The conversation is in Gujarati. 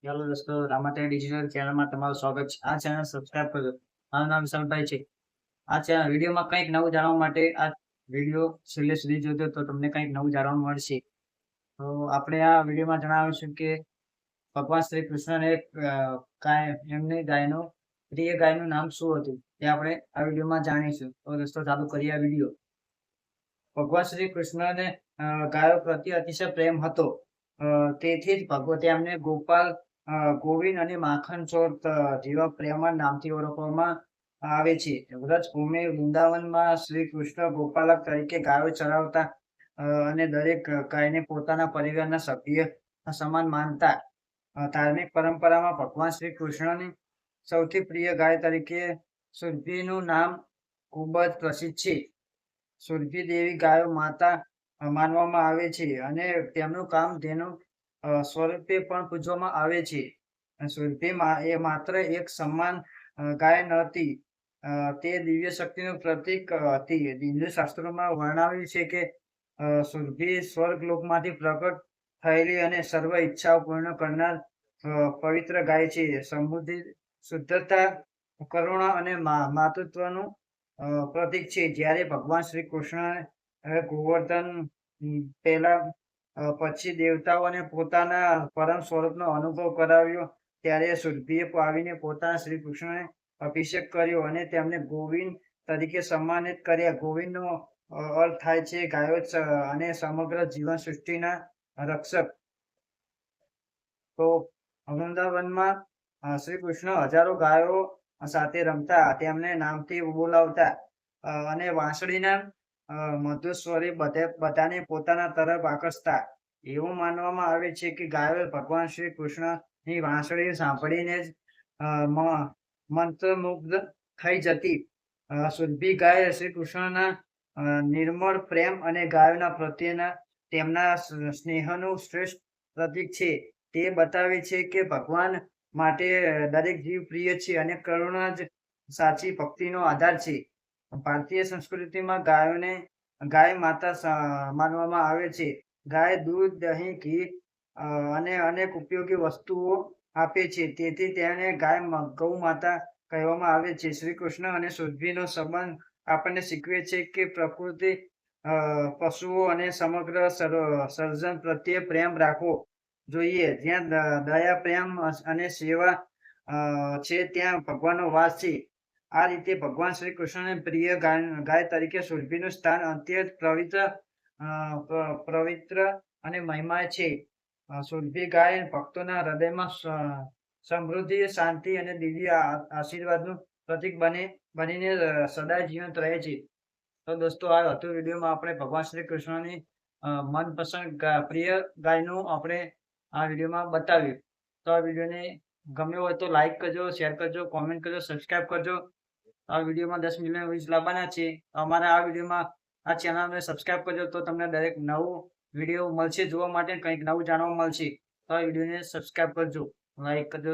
હેલો દોસ્તો, રામાટેક ડિજિટલ ચેનલમાં તમારું સ્વાગત છે. આ ચેનલ સબસ્ક્રાઇબ કરજો. મારું નામ વિશાલભાઈ છે. આ ચેનલ વિડીયોમાં કંઈક નવું જાણવા માટે આ વિડીયો છેલ્લે સુધી જોજો તો તમને કંઈક નવું જાણવા મળશે. તો આપણે આ વિડીયોમાં જણાવીશું કે ભગવાન શ્રી કૃષ્ણને એમની પ્રિય ગાયનું નામ શું હતું તે આપણે આ વિડીયોમાં જાણીશું. તો દોસ્તો ચાલુ કરીએ આ વિડીયો. ભગવાન શ્રી કૃષ્ણને ગાયો પ્રત્યે અતિશય પ્રેમ હતો. તેથી જ ભગવતે એમને ગોપાલ, ગોવિંદ અને માખણ ચોર જેવા પ્રેમા નામથી ઓળખવામાં આવે છે. વ્રજભૂમિ વૃંદાવનમાં શ્રી કૃષ્ણ ગોપાલક તરીકે ગાયો ચરાવતા અને દરેક ગાયને પોતાના પરિવારના સભ્ય સમાન માનતા. ધાર્મિક પરંપરામાં ભગવાન શ્રી કૃષ્ણની સૌથી પ્રિય ગાય તરીકે સુરભીનું નામ ખૂબ જ પ્રસિદ્ધ છે. સુરભી દેવી ગાયો માતા માનવામાં આવે છે અને તેમનું કામ તેનું સ્વરૂપે પણ પૂજવામાં આવે છે. સુરભી એ માત્ર એક સમાન ગાય નહોતી, તે દિવ્ય શક્તિનું પ્રતીક હતી. હિન્દુ શાસ્ત્રોમાં વર્ણવ્યું છે કે સુરભી સ્વર્ગલોકમાંથી પ્રગટ થયેલી અને સર્વ ઈચ્છાઓ પૂર્ણ કરનાર પવિત્ર ગાય છે. સમૃદ્ધિ, શુદ્ધતા, કરુણા અને માતૃત્વનું પ્રતીક છે. જ્યારે ભગવાન શ્રી કૃષ્ણ ગોવર્ધન પહેલા પછી દેવતાઓને પોતાના પરમ સ્વરૂપનો અનુભવ કરાવ્યો, ત્યારે સુરભીએ આવીને પોતાના શ્રી કૃષ્ણને અભિષેક કર્યો અને તેમને ગોવિંદ તરીકે સન્માનિત કર્યા. ગોવિંદનો અર્થ થાય છે ગાયો અને સમગ્ર જીવન સૃષ્ટિના રક્ષક. તો વૃંદાવનમાં શ્રી કૃષ્ણ હજારો ગાયો સાથે રમતા, તેમને નામથી બોલાવતા અને વાંસળીના મધુર સ્વરે બધાને પોતાના તરફ આકર્ષતા. એવું માનવામાં આવે છે કે ગાયો ભગવાન શ્રી કૃષ્ણની વાંસળી સાંભળીને જ મંત્રમુગ્ધ થઈ જતી. સુરભી ગાય શ્રી કૃષ્ણના નિર્મળ પ્રેમ અને ગાયોના પ્રત્યેના તેમના સ્નેહનું શ્રેષ્ઠ પ્રતીક છે. તે બતાવે છે કે ભગવાન માટે દરેક જીવ પ્રિય છે અને કરુણા જ સાચી ભક્તિનો આધાર છે. ભારતીય સંસ્કૃતિમાં ગાયોને ગાય માતા માનવામાં આવે છે. ગાય દૂધ, દહીં, ઘી અને અનેક ઉપયોગી વસ્તુઓ આપે છે. તેથી તેને ગૌ માતા કહેવામાં આવે છે. શ્રી કૃષ્ણ અને સુરભીનો સંબંધ આપણને શીખવે છે કે પ્રકૃતિ, પશુઓ અને સમગ્ર સર્જન પ્રત્યે પ્રેમ રાખવો જોઈએ. જ્યાં દયા, પ્રેમ અને સેવા છે, ત્યાં ભગવાનનો વાસ છે. આ રીતે ભગવાન શ્રી કૃષ્ણને પ્રિય ગાય તરીકે સુરભીનું સ્થાન અત્યંત પવિત્ર અને મહિમા છે. સુરભી ગાય ભક્તોના હૃદયમાં સમૃદ્ધિ, શાંતિ અને દિવ્ય આશીર્વાદનું પ્રતીક બનીને સદા જીવંત રહે છે. તો દોસ્તો, આ હતું વિડીયોમાં આપણે ભગવાન શ્રી કૃષ્ણની મનપસંદ પ્રિય ગાયનું આપણે આ વિડીયોમાં બતાવ્યું. તો આ વિડીયોને ગમ્યો હોય તો લાઈક કરજો, શેર કરજો, કોમેન્ટ કરજો, સબસ્ક્રાઇબ કરજો. આ વિડીયોમાં 10 મિલિયન વ્યૂઝ લાવવાના છે. અમારા આ વિડીયોમાં આ ચેનલને સબસ્ક્રાઇબ કરજો તો તમને દરેક નવું વિડીયો મળશે જોવા માટે, કંઈક નવું જાણવા મળશે. તો આ વિડીયોને સબસ્ક્રાઇબ કરજો, લાઈક કરજો.